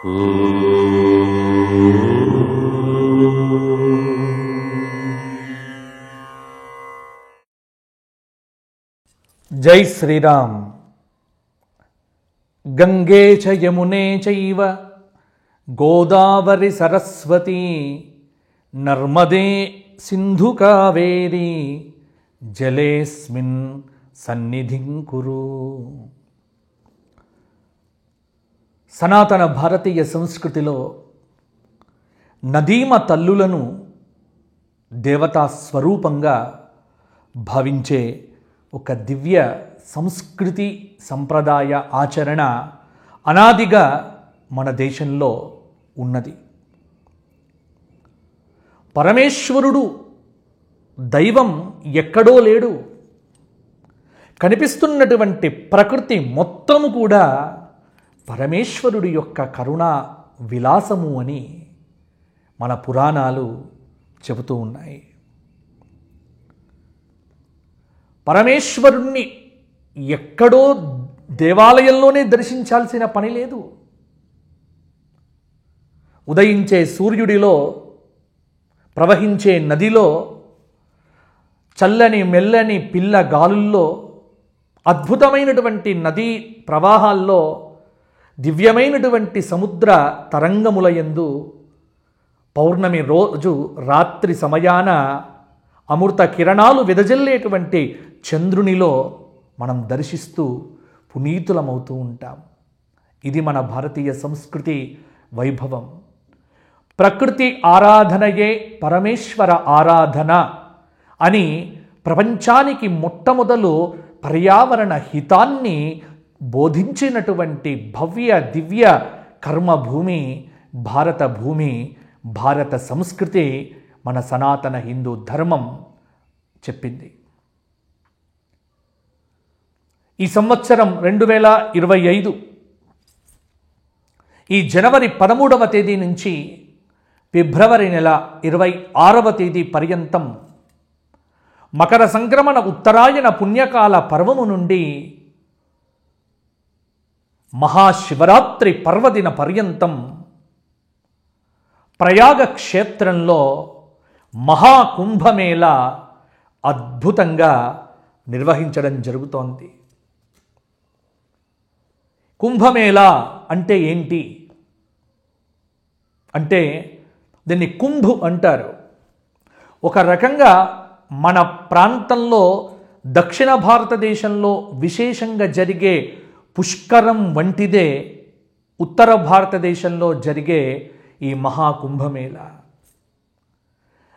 జై శ్రీరామ్. గంగే చ యమునే చైవ గోదావరి సరస్వతి నర్మదే సింధు కావేరి జలేస్మిన్ సన్నిధిం కురు. సనాతన భారతీయ సంస్కృతిలో నదీమ తల్లులను దేవతా స్వరూపంగా భావించే ఒక దివ్య సంస్కృతి సంప్రదాయ ఆచరణ అనాదిగా మన దేశంలో ఉన్నది. పరమేశ్వరుడు దైవం ఎక్కడో లేడు. కనిపిస్తున్నటువంటి ప్రకృతి మొత్తము కూడా పరమేశ్వరుడి యొక్క కరుణా విలాసము అని మన పురాణాలు చెబుతూ ఉన్నాయి. పరమేశ్వరుణ్ణి ఎక్కడో దేవాలయంలోనే దర్శించాల్సిన పని లేదు. ఉదయించే సూర్యుడిలో, ప్రవహించే నదిలో, చల్లని మెల్లని పిల్ల గాలుల్లో, అద్భుతమైనటువంటి నదీ ప్రవాహాల్లో, దివ్యమైనటువంటి సముద్ర తరంగములయందు పౌర్ణమి రోజు రాత్రి సమయాన అమృత కిరణాలు వెదజల్లేటువంటి చంద్రునిలో మనం దర్శిస్తూ పునీతులమవుతూ ఉంటాం. ఇది మన భారతీయ సంస్కృతి వైభవం. ప్రకృతి ఆరాధనయే పరమేశ్వర ఆరాధన అని ప్రపంచానికి మొట్టమొదలు పర్యావరణ హితాన్ని బోధించినటువంటి భవ్య దివ్య కర్మభూమి భారత భూమి, భారత సంస్కృతి మన సనాతన హిందూ ధర్మం చెప్పింది. ఈ సంవత్సరం 2025 ఈ జనవరి 13వ తేదీ నుంచి ఫిబ్రవరి నెల 26వ తేదీ పర్యంతం మకర సంక్రమణ ఉత్తరాయణ పుణ్యకాల పర్వము నుండి మహాశివరాత్రి పర్వదిన పర్యంతం ప్రయాగ క్షేత్రంలో మహాకుంభమేళ అద్భుతంగా నిర్వహించడం జరుగుతోంది. కుంభమేళ అంటే ఏంటి అంటే దీన్ని కుంభు అంటారు. ఒక రకంగా మన ప్రాంతంలో దక్షిణ భారతదేశంలో విశేషంగా జరిగే పుష్కరం వంటిదే ఉత్తర భారతదేశంలో జరిగే ఈ మహాకుంభమేళ.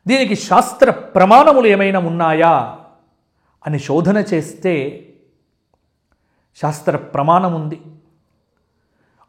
దీనికి శాస్త్ర ప్రమాణములు ఏమైనా ఉన్నాయా అని శోధన చేస్తే శాస్త్ర ప్రమాణం ఉంది.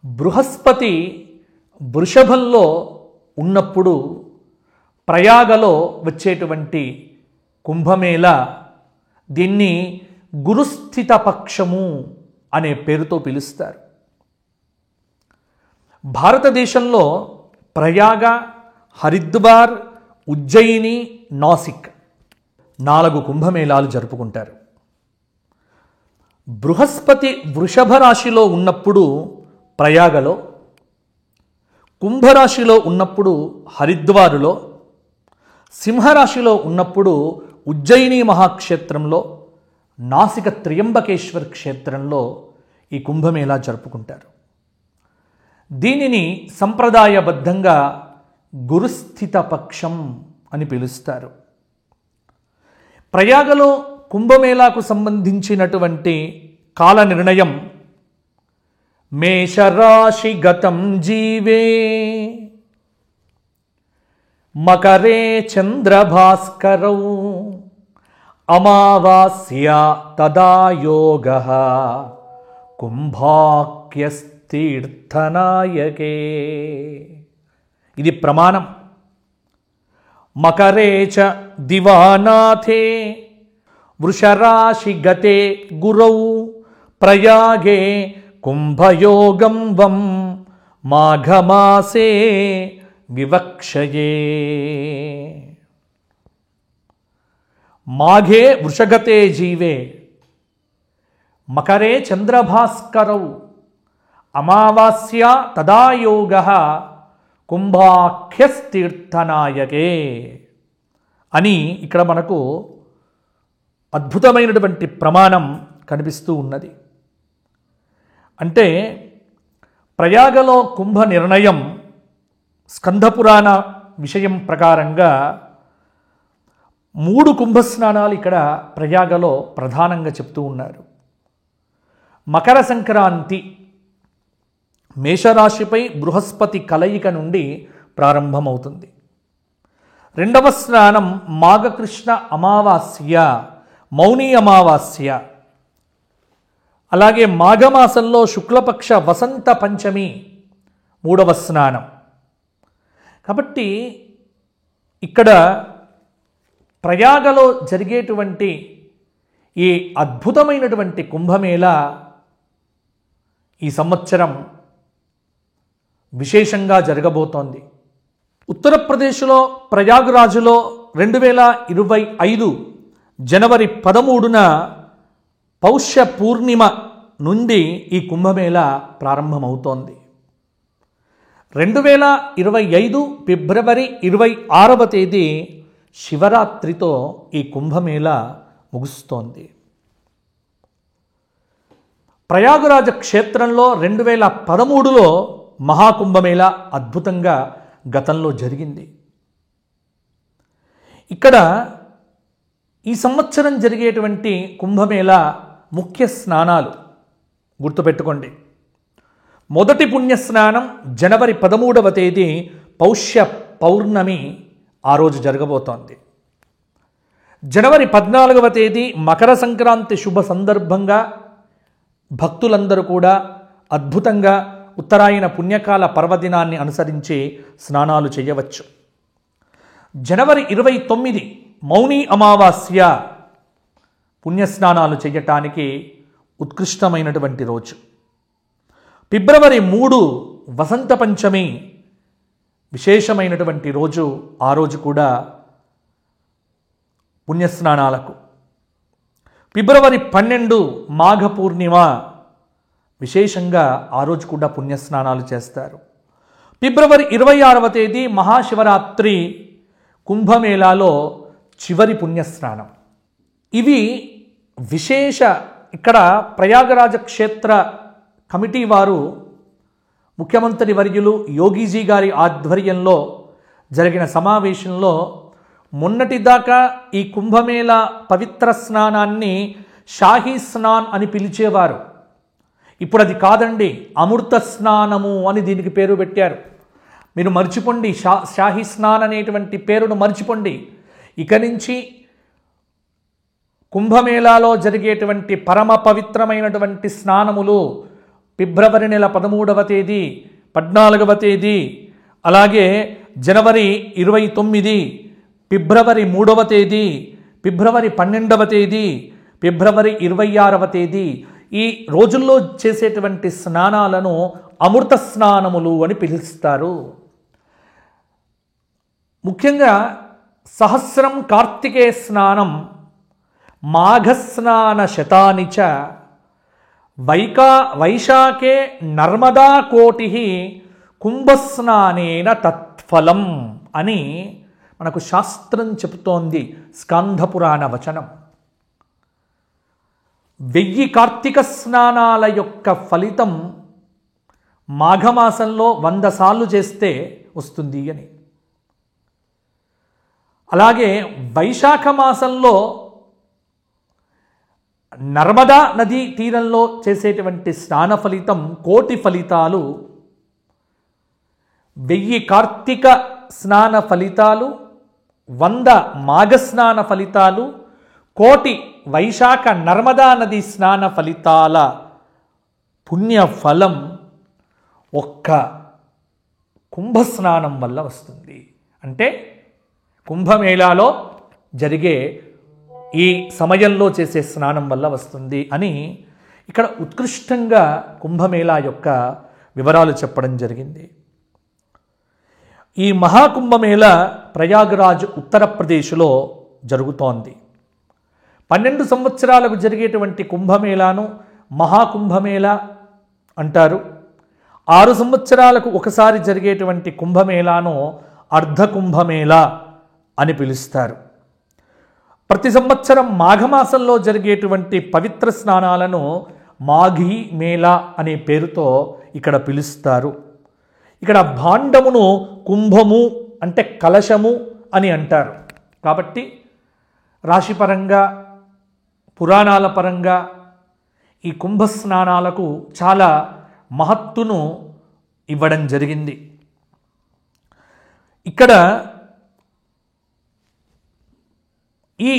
బృహస్పతి వృషభంలో ఉన్నప్పుడు ప్రయాగలో వచ్చేటువంటి కుంభమేళ దీన్ని గురుస్థిత పక్షము అనే పేరుతో పిలుస్తారు. భారతదేశంలో ప్రయాగ, హరిద్వార్, ఉజ్జయిని, నాసిక్ 4 కుంభమేళాలు జరుపుకుంటారు. బృహస్పతి వృషభ రాశిలో ఉన్నప్పుడు ప్రయాగలో, కుంభరాశిలో ఉన్నప్పుడు హరిద్వారులో, సింహరాశిలో ఉన్నప్పుడు ఉజ్జయిని మహాక్షేత్రంలో, నాసిక త్ర్యంబకేశ్వర్ క్షేత్రంలో ఈ కుంభమేళా జరుపుకుంటారు. దీనిని సంప్రదాయబద్ధంగా గురుస్థిత పక్షం అని పిలుస్తారు. ప్రయాగలో కుంభమేళాకు సంబంధించినటువంటి కాల నిర్ణయం మేషరాశి గతం జీవే మకరే చంద్రభాస్కరౌ అమావాస్య తదా యోగః కుంభాఖ్యస్తీర్థనాయకే. ఇది ప్రమాణం. మకరే చ దివానాథే వృషరాశి గతే గురౌ ప్రయాగే కుంభయోగం వం మాఘమాసే వివక్షయే. మాఘే వృషగతే జీవే మకరే చంద్రభాస్కరౌ అమావాస్య తదాయోగ కుంభాఖ్యస్తీర్థనాయకే అని ఇక్కడ మనకు అద్భుతమైనటువంటి ప్రమాణం కనిపిస్తూ ఉన్నది. అంటే ప్రయాగలో కుంభ నిర్ణయం స్కంధపురాణ విషయం ప్రకారంగా 3 కుంభస్నానాలు ఇక్కడ ప్రయాగలో ప్రధానంగా చెప్తూ ఉన్నారు. మకర సంక్రాంతి మేషరాశిపై బృహస్పతి కలయిక నుండి ప్రారంభమవుతుంది. 2వ స్నానం మాఘకృష్ణ అమావాస్య, మౌని అమావాస్య. అలాగే మాఘమాసంలో శుక్లపక్ష వసంత పంచమి 3వ స్నానం. కాబట్టి ఇక్కడ ప్రయాగలో జరిగేటువంటి ఈ అద్భుతమైనటువంటి కుంభమేళా ఈ సంవత్సరం విశేషంగా జరగబోతోంది. ఉత్తరప్రదేశ్లో ప్రయాగ్రాజ్లో 2025 జనవరి 13న పౌష్య పూర్ణిమ నుండి ఈ కుంభమేళా ప్రారంభమవుతోంది. 2025 ఫిబ్రవరి 26వ తేదీ శివరాత్రితో ఈ కుంభమేళా ముగుస్తోంది. ప్రయాగరాజ క్షేత్రంలో 2013లో మహాకుంభమేళా అద్భుతంగా గతంలో జరిగింది. ఇక్కడ ఈ సంవత్సరం జరిగేటువంటి కుంభమేళా ముఖ్య స్నానాలు గుర్తుపెట్టుకోండి. మొదటి పుణ్యస్నానం జనవరి 13వ తేదీ పౌష్య పౌర్ణమి, ఆ రోజు జరగబోతోంది. జనవరి 14వ తేదీ మకర సంక్రాంతి శుభ సందర్భంగా భక్తులందరూ కూడా అద్భుతంగా ఉత్తరాయణ పుణ్యకాల పర్వదినాన్ని అనుసరించి స్నానాలు చేయవచ్చు. జనవరి 29 మౌని అమావాస్య పుణ్యస్నానాలు చేయటానికి ఉత్కృష్టమైనటువంటి రోజు. ఫిబ్రవరి 3 వసంత పంచమి విశేషమైనటువంటి రోజు, ఆ రోజు కూడా పుణ్యస్నానాలకు. ఫిబ్రవరి 12 మాఘ పూర్ణిమ, విశేషంగా ఆ రోజు కూడా పుణ్యస్నానాలు చేస్తారు. ఫిబ్రవరి 26వ తేదీ మహాశివరాత్రి, కుంభమేళాలో చివరి పుణ్యస్నానం. ఇవి విశేష. ఇక్కడ ప్రయాగరాజ క్షేత్ర కమిటీ వారు ముఖ్యమంత్రి వర్యులు యోగీజీ గారి ఆధ్వర్యంలో జరిగిన సమావేశంలో మొన్నటిదాకా ఈ కుంభమేళా పవిత్ర స్నానాన్ని షాహీ స్నాన్ అని పిలిచేవారు. ఇప్పుడు అది కాదండి, అమృత స్నానము అని దీనికి పేరు పెట్టారు. మీరు మర్చిపోండి, షాహీ స్నాన్ అనేటువంటి పేరును మర్చిపోండి. ఇక నుంచి కుంభమేళాలో జరిగేటువంటి పరమ పవిత్రమైనటువంటి స్నానములు ఫిబ్రవరి నెల 13వ తేదీ, 14వ తేదీ, అలాగే జనవరి 29, ఫిబ్రవరి 3వ తేదీ, ఫిబ్రవరి 12వ తేదీ, ఫిబ్రవరి 26వ తేదీ, ఈ రోజుల్లో చేసేటువంటి స్నానాలను అమృత స్నానములు అని పిలుస్తారు. ముఖ్యంగా సహస్రం కార్తికేయ స్నానం, మాఘస్నాన శతాని చ, వైశాఖే నర్మదా కోటి కుంభస్నానేన తత్ఫలం అని మనకు శాస్త్రం చెబుతోంది. స్కంధపురాణ వచనం. 1000 కార్తీక స్నానాల యొక్క ఫలితం మాఘమాసంలో 100 సార్లు చేస్తే వస్తుంది అని. అలాగే వైశాఖ మాసంలో నర్మదా నదీ తీరంలో చేసేటువంటి స్నాన ఫలితం కోటి ఫలితాలు. 1000 కార్తీక స్నాన ఫలితాలు, 100 మాఘ స్నాన ఫలితాలు, కోటి వైశాఖ నర్మదా నది స్నాన ఫలితాల పుణ్యఫలం ఒక్క కుంభస్నానం వల్ల వస్తుంది. అంటే కుంభమేళాలో జరిగే ఈ సమయంలో చేసే స్నానం వల్ల వస్తుంది అని ఇక్కడ ఉత్కృష్టంగా కుంభమేళా యొక్క వివరాలు చెప్పడం జరిగింది. ఈ మహాకుంభమేళా ప్రయాగరాజ్ ఉత్తరప్రదేశ్లో జరుగుతోంది. 12 సంవత్సరాలకు జరిగేటువంటి కుంభమేళాను మహాకుంభమేళా అంటారు. 6 సంవత్సరాలకు ఒకసారి జరిగేటువంటి కుంభమేళాను అర్ధ కుంభమేళా అని పిలుస్తారు. ప్రతి సంవత్సరం మాఘమాసంలో జరిగేటువంటి పవిత్ర స్నానాలను మాఘీ మేళా అనే పేరుతో ఇక్కడ పిలుస్తారు. ఇక్కడ భాండమును కుంభము అంటే కలశము అని అంటారు. కాబట్టి రాశిపరంగా పురాణాల పరంగా ఈ కుంభస్నానాలకు చాలా మహత్తును ఇవ్వడం జరిగింది. ఇక్కడ ఈ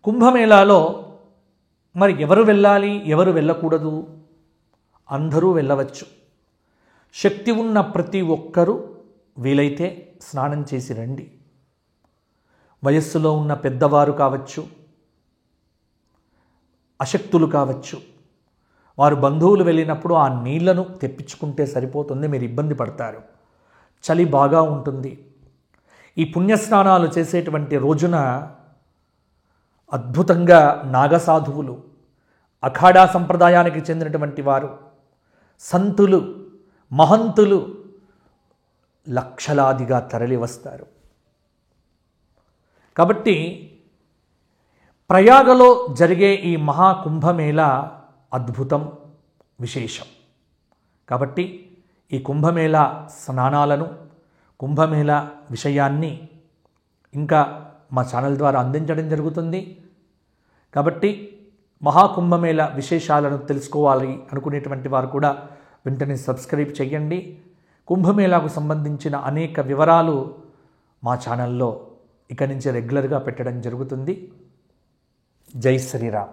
కుంభమేళాలో మరి ఎవరు వెళ్ళాలి, ఎవరు వెళ్ళకూడదు? అందరూ వెళ్ళవచ్చు. శక్తి ఉన్న ప్రతి ఒక్కరూ వీలైతే స్నానం చేసి రండి. వయస్సులో ఉన్న పెద్దవారు కావచ్చు, అశక్తులు కావచ్చు, వారు బంధువులు వెళ్ళినప్పుడు ఆ నీళ్లను తెప్పించుకుంటే సరిపోతుంది. మీరు ఇబ్బంది పడతారు. చలి బాగా ఉంటుంది. ఈ పుణ్యస్నానాలు చేసేటువంటి రోజున అద్భుతంగా నాగసాధువులు, అఖాడా సంప్రదాయానికి చెందినటువంటి వారు, సంతులు, మహంతులు లక్షలాదిగా తరలి వస్తారు. కాబట్టి ప్రయాగలో జరిగే ఈ మహాకుంభమేళా అద్భుతం, విశేషం. కాబట్టి ఈ కుంభమేళా స్నానాలను, కుంభమేళా విషయాన్ని ఇంకా మా ఛానల్ ద్వారా అందించడం జరుగుతుంది. కాబట్టి మహాకుంభమేళా విశేషాలను తెలుసుకోవాలి అనుకునేటువంటి వారు కూడా వెంటనే సబ్స్క్రైబ్ చేయండి. కుంభమేళాకు సంబంధించిన అనేక వివరాలు మా ఛానల్లో ఇక నుంచి రెగ్యులర్గా పెట్టడం జరుగుతుంది. జై శ్రీరామ్.